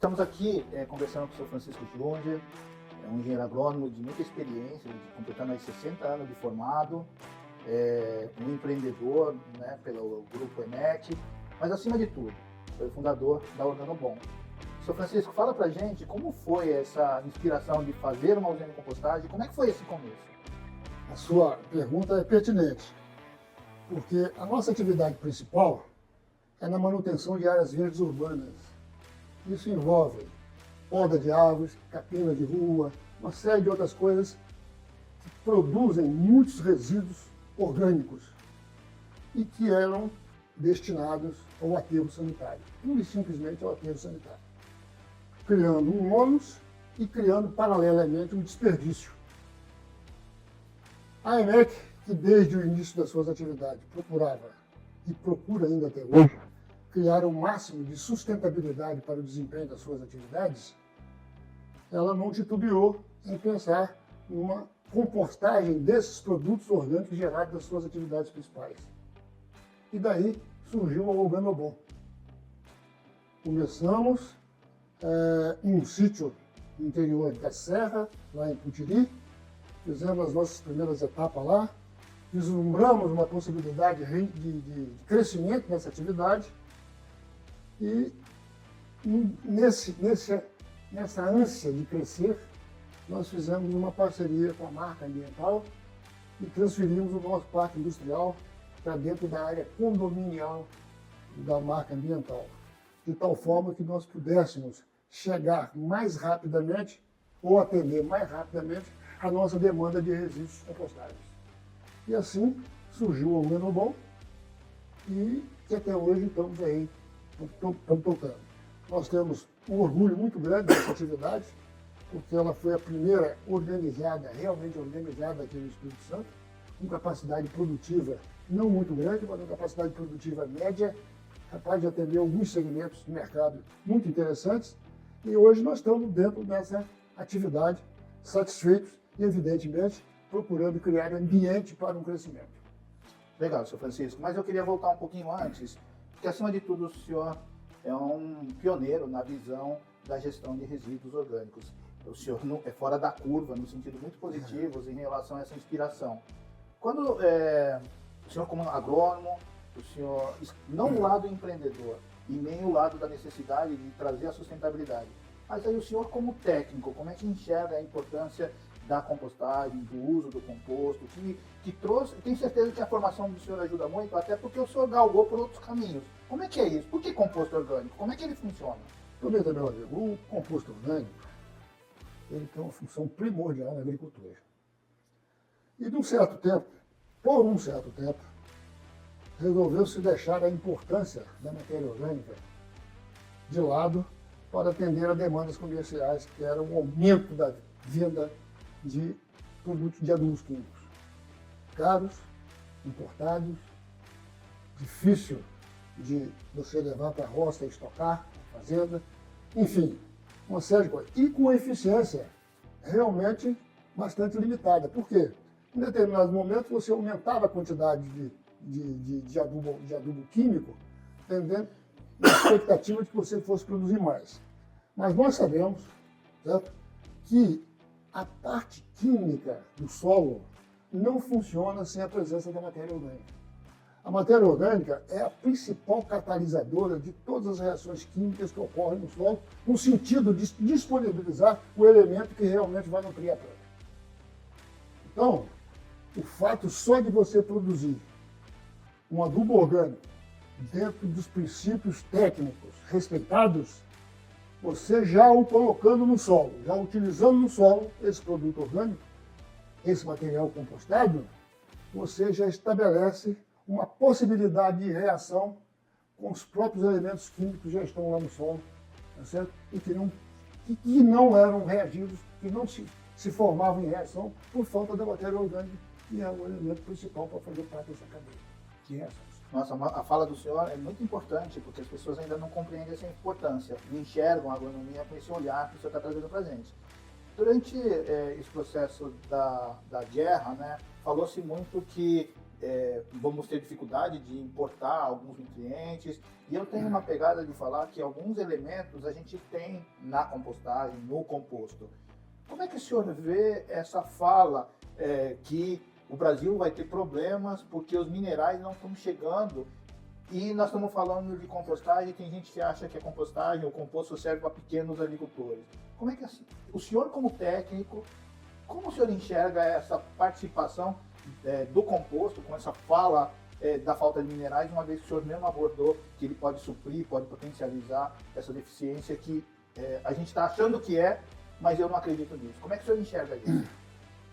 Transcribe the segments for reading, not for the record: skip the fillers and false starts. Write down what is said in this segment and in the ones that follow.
Estamos aqui conversando com o Sr. Francisco Junger, é um engenheiro agrônomo de muita experiência, completando aí 60 anos de formado, um empreendedor, né, pelo Grupo EMET, mas acima de tudo, foi o fundador da Organobom. Sr. Francisco, fala pra gente como foi essa inspiração de fazer uma usina de compostagem, como é que foi esse começo? A sua pergunta é pertinente, porque a nossa atividade principal é na manutenção de áreas verdes urbanas. Isso envolve poda de árvores, capina de rua, uma série de outras coisas que produzem muitos resíduos orgânicos e que eram destinados ao aterro sanitário, pura e simplesmente ao aterro sanitário, criando um ônus e criando paralelamente um desperdício. A EMEC, que desde o início das suas atividades procurava e procura ainda até hoje criar o máximo de sustentabilidade para o desempenho das suas atividades, ela não titubeou em pensar numa compostagem desses produtos orgânicos gerados das suas atividades principais. E daí surgiu a Organobom. Começamos em um sítio no interior da Serra, lá em Putiri, fizemos as nossas primeiras etapas lá, vislumbramos uma possibilidade de crescimento nessa atividade e nessa ânsia de crescer, nós fizemos uma parceria com a marca ambiental e transferimos o nosso parque industrial para dentro da área condominial da marca ambiental, de tal forma que nós pudéssemos chegar mais rapidamente ou atender mais rapidamente a nossa demanda de resíduos compostáveis. E assim surgiu o Organobom e que até hoje estamos aí, estamos tocando. Nós temos um orgulho muito grande dessa atividade, porque ela foi a primeira organizada, realmente organizada aqui no Espírito Santo, com capacidade produtiva não muito grande, mas uma capacidade produtiva média, capaz de atender alguns segmentos do mercado muito interessantes. E hoje nós estamos dentro dessa atividade, satisfeitos e, evidentemente, procurando criar ambiente para um crescimento. Legal, Sr. Francisco, mas eu queria voltar um pouquinho antes, porque acima de tudo o senhor é um pioneiro na visão da gestão de resíduos orgânicos. O senhor não, é fora da curva, no sentido muito positivo em relação a essa inspiração. Quando o senhor como agrônomo, o senhor, não o lado empreendedor e nem o lado da necessidade de trazer a sustentabilidade, mas aí o senhor como técnico, como é que enxerga a importância da compostagem, do uso do composto, que trouxe, tenho certeza que a formação do senhor ajuda muito, até porque o senhor galgou por outros caminhos. Como é que é isso? Por que composto orgânico? Como é que ele funciona? Aproveita, meu amigo, o composto orgânico, ele tem uma função primordial na agricultura. E de um certo tempo, por um certo tempo, resolveu-se deixar a importância da matéria orgânica de lado para atender a demandas comerciais, que era o aumento da venda de produtos de adubos químicos. Caros, importados, difícil de você levar para a roça e estocar, na fazenda, enfim, uma série de coisas. E com eficiência realmente bastante limitada. Por quê? Em determinados momentos você aumentava a quantidade de adubo químico, tendendo na expectativa de que você fosse produzir mais. Mas nós sabemos, certo, que a parte química do solo não funciona sem a presença da matéria orgânica. A matéria orgânica é a principal catalisadora de todas as reações químicas que ocorrem no solo, no sentido de disponibilizar o elemento que realmente vai nutrir a planta. Então, o fato só de você produzir um adubo orgânico dentro dos princípios técnicos respeitados, você já o colocando no solo, já utilizando no solo esse produto orgânico, esse material compostado, você já estabelece uma possibilidade de reação com os próprios elementos químicos que já estão lá no solo, tá certo? E que não eram reagidos, que não se formavam em reação por falta da matéria orgânica, que é o elemento principal para fazer parte dessa cadeia de reações. Nossa, a fala do senhor é muito importante, porque as pessoas ainda não compreendem essa importância, não enxergam a agronomia com esse olhar que o senhor está trazendo para a gente. Durante esse processo da guerra, né, falou-se muito que vamos ter dificuldade de importar alguns nutrientes. E eu tenho uma pegada de falar que alguns elementos a gente tem na compostagem, no composto. Como é que o senhor vê essa fala que o Brasil vai ter problemas porque os minerais não estão chegando? E nós estamos falando de compostagem, tem gente que acha que a compostagem, o composto serve para pequenos agricultores. Como é que o senhor, como técnico, como o senhor enxerga essa participação do composto com essa fala da falta de minerais, uma vez que o senhor mesmo abordou que ele pode suprir, pode potencializar essa deficiência que a gente está achando que mas eu não acredito nisso. Como é que o senhor enxerga isso?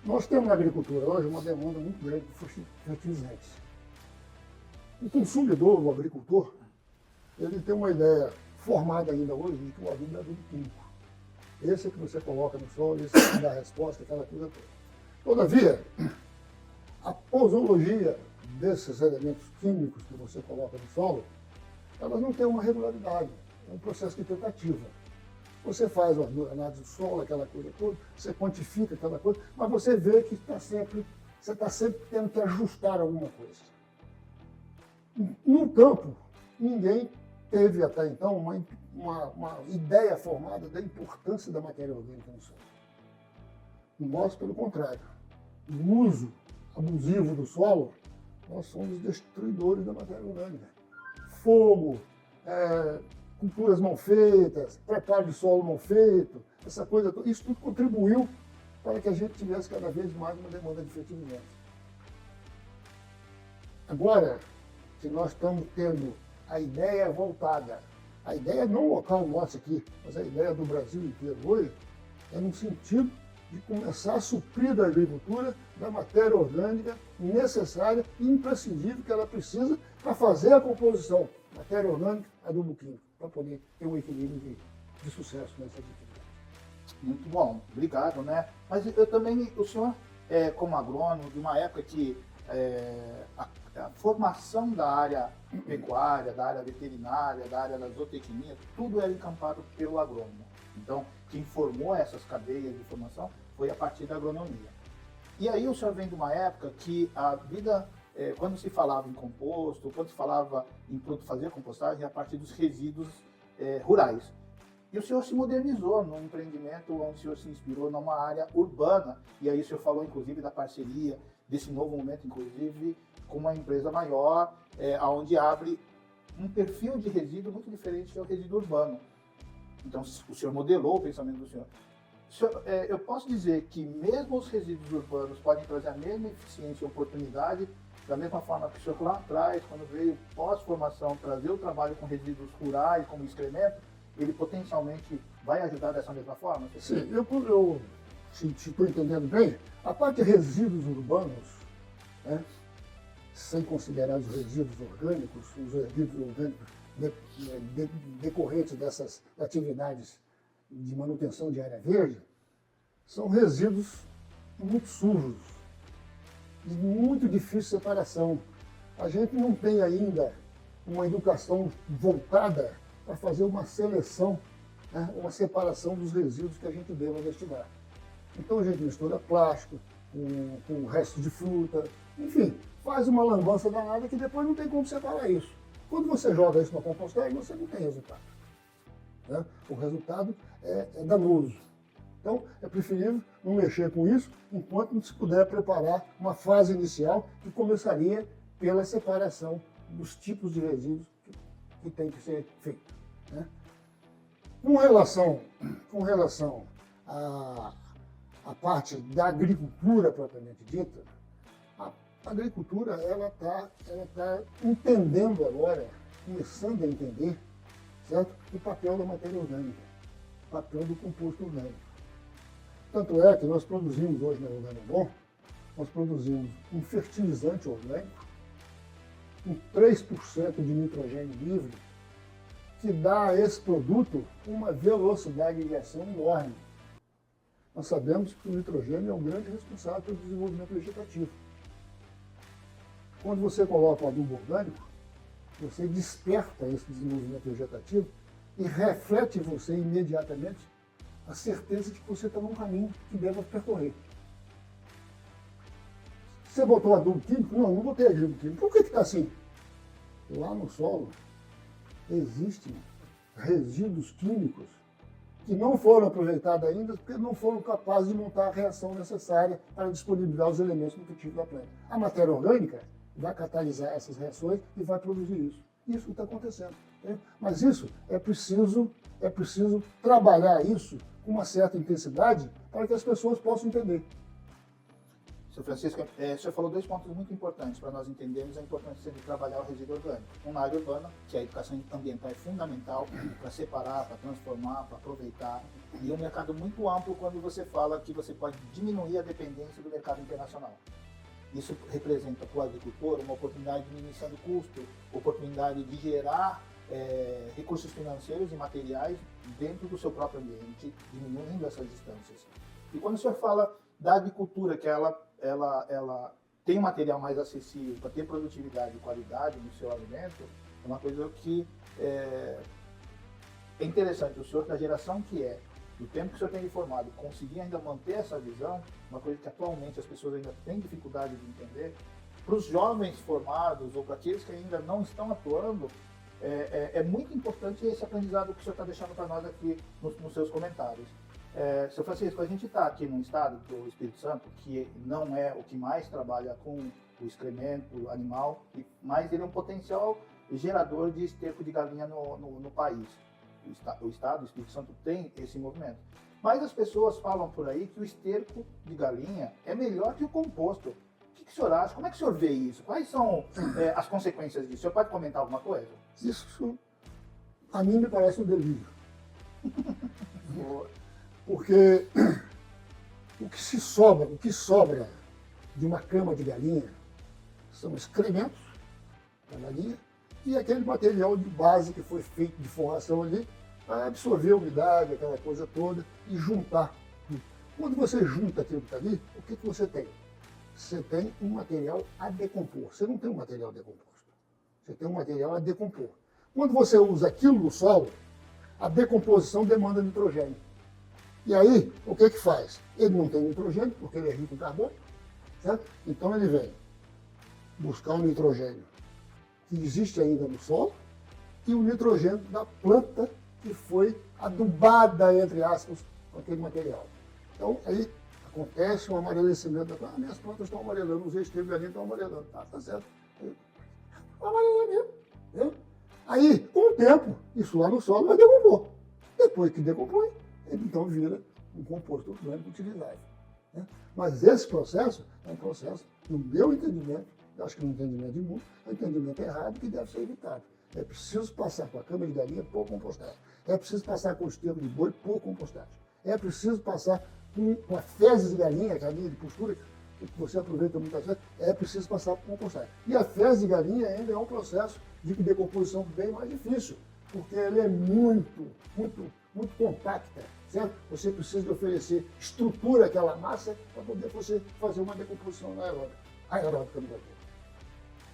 Nós temos na agricultura hoje uma demanda muito grande por fertilizantes. O consumidor, o agricultor, ele tem uma ideia formada ainda hoje de que o adubo é adubo químico. Esse é que você coloca no solo, esse é que dá a resposta, aquela coisa toda. Todavia, a posologia desses elementos químicos que você coloca no solo, elas não têm uma regularidade, é um processo de tentativa. Você faz a análise do solo, aquela coisa toda, você quantifica aquela coisa, mas você vê que você está sempre tendo que ajustar alguma coisa. No campo, ninguém teve até então uma ideia formada da importância da matéria orgânica no solo. Nós, pelo contrário, no uso abusivo do solo, nós somos destruidores da matéria orgânica. Fogo, culturas mal feitas, preparo de solo mal feito, essa coisa toda, isso tudo contribuiu para que a gente tivesse cada vez mais uma demanda de fertilizantes. Agora que nós estamos tendo a ideia voltada, a ideia não local nossa aqui, mas a ideia do Brasil inteiro hoje, é no sentido de começar a suprir da agricultura da matéria orgânica necessária e imprescindível que ela precisa para fazer a composição matéria orgânica, adubo químico, para poder ter um equilíbrio de sucesso nessa atividade. Muito bom, obrigado, né? Mas eu também, o senhor, como agrônomo, de uma época que a formação da área pecuária, da área veterinária, da área da zootecnia, tudo era encampado pelo agrônomo. Então, quem formou essas cadeias de formação foi a partir da agronomia. E aí o senhor vem de uma época que a vida, quando se falava em composto, quando se falava em fazer compostagem, a partir dos resíduos rurais. E o senhor se modernizou num empreendimento onde o senhor se inspirou numa área urbana, e aí o senhor falou inclusive da parceria, desse novo momento inclusive, com uma empresa maior, onde abre um perfil de resíduo muito diferente do resíduo urbano. Então, o senhor modelou o pensamento do senhor. Eu posso dizer que mesmo os resíduos urbanos podem trazer a mesma eficiência e oportunidade, da mesma forma que o senhor lá atrás, quando veio pós-formação, trazer o trabalho com resíduos rurais, como excremento, ele potencialmente vai ajudar dessa mesma forma? Sim, se estou entendendo bem, a parte de resíduos urbanos, né, sem considerar os resíduos orgânicos, decorrentes dessas atividades de manutenção de área verde, são resíduos muito sujos, de muito difícil separação. A gente não tem ainda uma educação voltada para fazer uma seleção, né, uma separação dos resíduos que a gente deva destinar. Então a gente mistura plástico com restos de fruta, enfim, faz uma lambança danada que depois não tem como separar isso. Quando você joga isso na compostagem, você não tem resultado, né? O resultado é danoso. Então, é preferível não mexer com isso enquanto não se puder preparar uma fase inicial que começaria pela separação dos tipos de resíduos que tem que ser feito, né? Com relação à parte da agricultura propriamente dita, a agricultura ela tá entendendo agora, começando a entender, certo? O papel da matéria orgânica, o papel do composto orgânico. Tanto é que nós produzimos hoje na Organobom, nós produzimos um fertilizante orgânico com 3% de nitrogênio livre, que dá a esse produto uma velocidade de ação enorme. Nós sabemos que o nitrogênio é um grande responsável pelo desenvolvimento vegetativo. Quando você coloca o adubo orgânico, você desperta esse desenvolvimento vegetativo e reflete em você imediatamente a certeza de que você está num caminho que deve percorrer. Você botou adubo químico? Não botei adubo químico. Por que está assim? Lá no solo existem resíduos químicos que não foram aproveitados ainda porque não foram capazes de montar a reação necessária para disponibilizar os elementos nutritivos da planta. A matéria orgânica vai catalisar essas reações e vai produzir isso. Isso está acontecendo. Né? Mas isso é preciso trabalhar isso com uma certa intensidade para que as pessoas possam entender. Sr. Francisco, o senhor falou 2 pontos muito importantes para nós entendermos a importância de trabalhar o resíduo orgânico. Na área urbana, que a educação ambiental é fundamental para separar, para transformar, para aproveitar. E um mercado muito amplo quando você fala que você pode diminuir a dependência do mercado internacional. Isso representa para o agricultor uma oportunidade de diminuição do custo, oportunidade de gerar recursos financeiros e materiais dentro do seu próprio ambiente, diminuindo essas distâncias. E quando o senhor fala da agricultura, que ela tem um material mais acessível para ter produtividade e qualidade no seu alimento, é uma coisa que é interessante. O senhor, da geração que do tempo que o senhor tem informado, conseguir ainda manter essa visão, uma coisa que atualmente as pessoas ainda têm dificuldade de entender, para os jovens formados ou para aqueles que ainda não estão atuando, é muito importante esse aprendizado que o senhor está deixando para nós aqui nos seus comentários. Sr. Francisco, a gente está aqui num estado do Espírito Santo que não é o que mais trabalha com o excremento animal, mas ele é um potencial gerador de esterco de galinha no país. O estado do Espírito Santo tem esse movimento. Mas as pessoas falam por aí que o esterco de galinha é melhor que o composto. O que o senhor acha? Como é que o senhor vê isso? Quais são as consequências disso? O senhor pode comentar alguma coisa? Isso, a mim, me parece um delírio. Porque o que sobra de uma cama de galinha são excrementos da galinha e aquele material de base que foi feito de forração ali para absorver a umidade, aquela coisa toda e juntar. Quando você junta aquilo que está ali, o que você tem? Você tem um material a decompor. Você não tem um material decomposto. Você tem um material a decompor. Quando você usa aquilo no solo, a decomposição demanda nitrogênio. E aí, o que faz? Ele não tem nitrogênio, porque ele é rico em carbono, certo? Então ele vem buscar o nitrogênio que existe ainda no solo e o nitrogênio da planta que foi adubada, entre aspas, com aquele material. Então, aí acontece um amarelecimento da planta. Minhas plantas estão amarelando, os estercos ali estão amarelando. Tá certo. Amarelamento. Né? Aí, com o tempo, isso lá no solo vai decompor. Depois que decompõe, ele então vira um composto orgânico utilizável. Né? Mas esse processo é um processo, no meu entendimento, eu acho que no entendimento de muitos, é um entendimento errado que deve ser evitado. É preciso passar com a cama de galinha por compostagem. É preciso passar com o esterco de boi por compostagem. É preciso passar com a fezes de galinha, que é a linha de postura, que você aproveita muitas vezes, é preciso passar por compostagem. E a fezes de galinha ainda é um processo de decomposição bem mais difícil, porque ela é muito compacta, certo? Você precisa de oferecer estrutura àquela massa para poder você fazer uma decomposição aeróbica no vapor.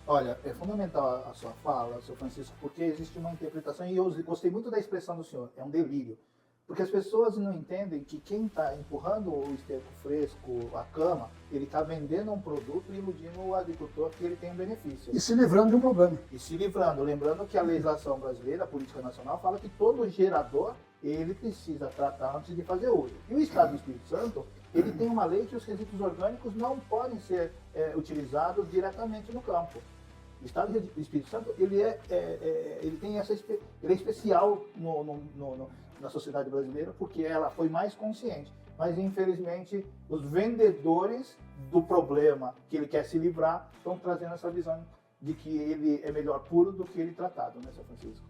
Olha, é fundamental a sua fala, Sr. Francisco, porque existe uma interpretação, e eu gostei muito da expressão do senhor, é um delírio. Porque as pessoas não entendem que quem está empurrando o esterco fresco, a cama, ele está vendendo um produto e iludindo o agricultor que ele tem um benefício. E se livrando de um problema. E se livrando. Lembrando que a legislação brasileira, a política nacional, fala que todo gerador, ele precisa tratar antes de fazer uso. E o Estado do Espírito Santo, ele tem uma lei que os resíduos orgânicos não podem ser utilizados diretamente no campo. O Estado do Espírito Santo, ele tem ele é especial na sociedade brasileira porque ela foi mais consciente. Mas, infelizmente, os vendedores do problema que ele quer se livrar estão trazendo essa visão de que ele é melhor puro do que ele tratado, né, Sr. Francisco?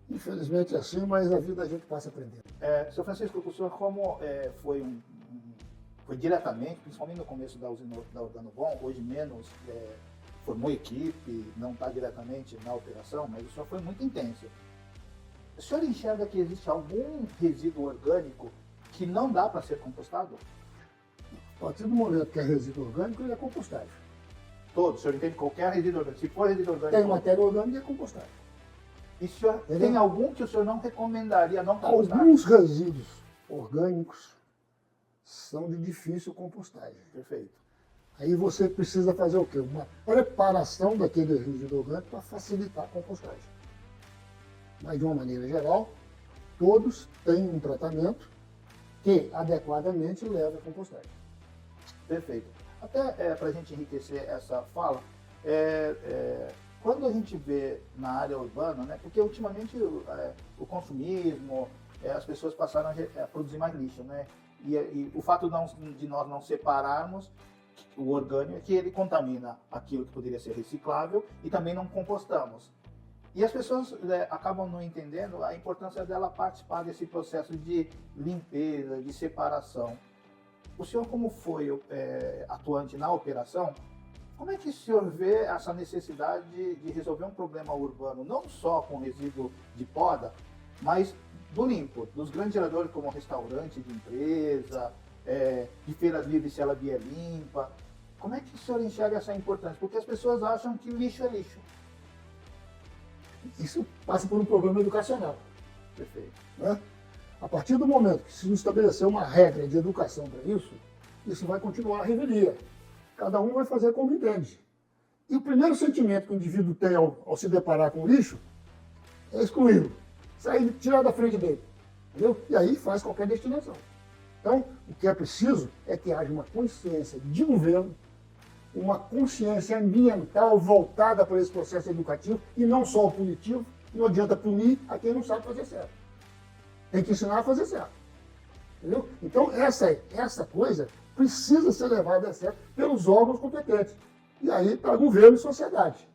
Infelizmente é assim, mas a vida a gente passa aprendendo. Sr. Francisco, o senhor como foi diretamente, principalmente no começo da usina da Organobom, hoje menos, formou equipe, não está diretamente na operação, mas o senhor foi muito intenso. O senhor enxerga que existe algum resíduo orgânico que não dá para ser compostado? A partir do momento que é resíduo orgânico, ele é compostável. Todo? O senhor entende qualquer resíduo orgânico? Se for resíduo orgânico... Tem matéria orgânica e é compostável. E o senhor tem algum que o senhor não recomendaria não compostar? Alguns resíduos orgânicos são de difícil compostagem. Perfeito. Aí você precisa fazer o quê? Uma preparação daquele resíduo orgânico para facilitar a compostagem. Mas, de uma maneira geral, todos têm um tratamento que adequadamente leva à compostagem. Perfeito. Até para a gente enriquecer essa fala, quando a gente vê na área urbana, né, porque ultimamente o consumismo, as pessoas passaram a produzir mais lixo, né? E o fato de nós não separarmos o orgânico é que ele contamina aquilo que poderia ser reciclável e também não compostamos. E as pessoas acabam não entendendo a importância dela participar desse processo de limpeza, de separação. O senhor, como foi atuante na operação, como é que o senhor vê essa necessidade de resolver um problema urbano, não só com resíduo de poda, mas do limpo, dos grandes geradores como restaurante de empresa, de feiras livres se ela vier limpa? Como é que o senhor enxerga essa importância? Porque as pessoas acham que lixo é lixo. Isso passa por um problema educacional. Perfeito. Né? A partir do momento que se estabelecer uma regra de educação para isso vai continuar a revelia. Cada um vai fazer como entende. E o primeiro sentimento que o indivíduo tem ao se deparar com o lixo é excluí-lo, sair, tirar da frente dele. Entendeu? E aí faz qualquer destinação. Então, o que é preciso é que haja uma consciência de governo, uma consciência ambiental voltada para esse processo educativo e não só o punitivo. Não adianta punir a quem não sabe fazer certo. Tem que ensinar a fazer certo. Entendeu? Então, essa coisa precisa ser levada a sério pelos órgãos competentes. E aí, para governo e sociedade.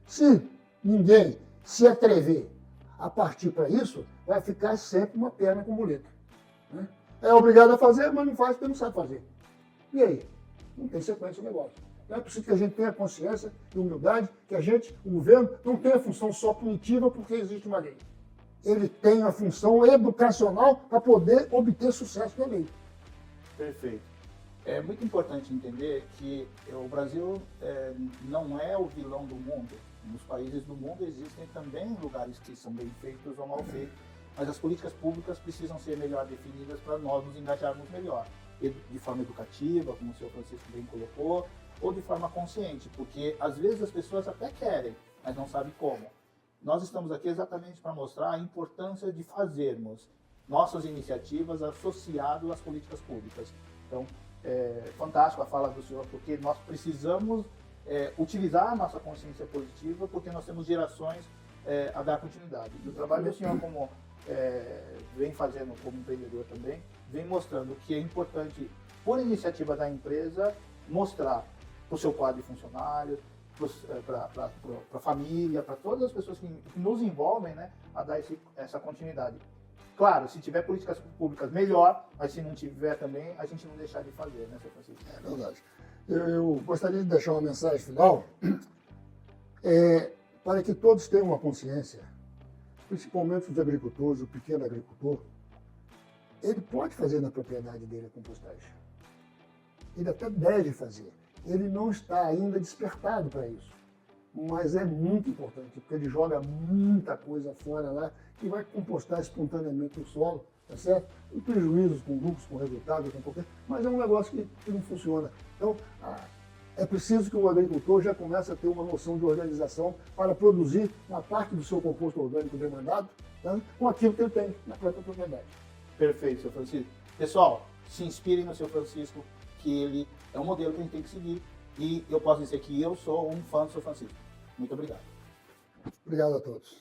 Se ninguém se atrever a partir para isso, vai ficar sempre uma perna com muleta. Né? É obrigado a fazer, mas não faz porque não sabe fazer. E aí? Não tem sequência o negócio. É preciso que a gente tenha consciência e humildade, que o governo, não tem a função só punitiva porque existe uma lei. Ele tem a função educacional para poder obter sucesso na lei. Perfeito. É muito importante entender que o Brasil não é o vilão do mundo. Nos países do mundo existem também lugares que são bem feitos ou mal feitos, mas as políticas públicas precisam ser melhor definidas para nós nos engajarmos melhor. De forma educativa, como o senhor Francisco bem colocou, ou de forma consciente, porque às vezes as pessoas até querem, mas não sabem como. Nós estamos aqui exatamente para mostrar a importância de fazermos nossas iniciativas associadas às políticas públicas. Então, fantástico a fala do senhor, porque nós precisamos utilizar a nossa consciência positiva, porque nós temos gerações a dar continuidade. E o trabalho do senhor, como vem fazendo como empreendedor também, vem mostrando que é importante, por iniciativa da empresa, mostrar para o seu quadro de funcionários, para a família, para todas as pessoas que nos envolvem, né, a dar essa continuidade. Claro, se tiver políticas públicas, melhor, mas se não tiver também, a gente não deixar de fazer, né, Sr. Francisco? É verdade. Eu gostaria de deixar uma mensagem final para que todos tenham uma consciência, principalmente os agricultores, o pequeno agricultor. Ele pode fazer na propriedade dele a compostagem. Ele até deve fazer. Ele não está ainda despertado para isso. Mas é muito importante, porque ele joga muita coisa fora lá que vai compostar espontaneamente no solo, tá certo? Com prejuízos, com lucros, com resultados, com qualquer... mas é um negócio que não funciona. Então, é preciso que o agricultor já comece a ter uma noção de organização para produzir uma parte do seu composto orgânico demandado, tá? Com aquilo que ele tem na própria propriedade. Perfeito, Sr. Francisco. Pessoal, se inspirem no Sr. Francisco, que ele é um modelo que a gente tem que seguir. E eu posso dizer que eu sou um fã do Sr. Francisco. Muito obrigado. Obrigado a todos.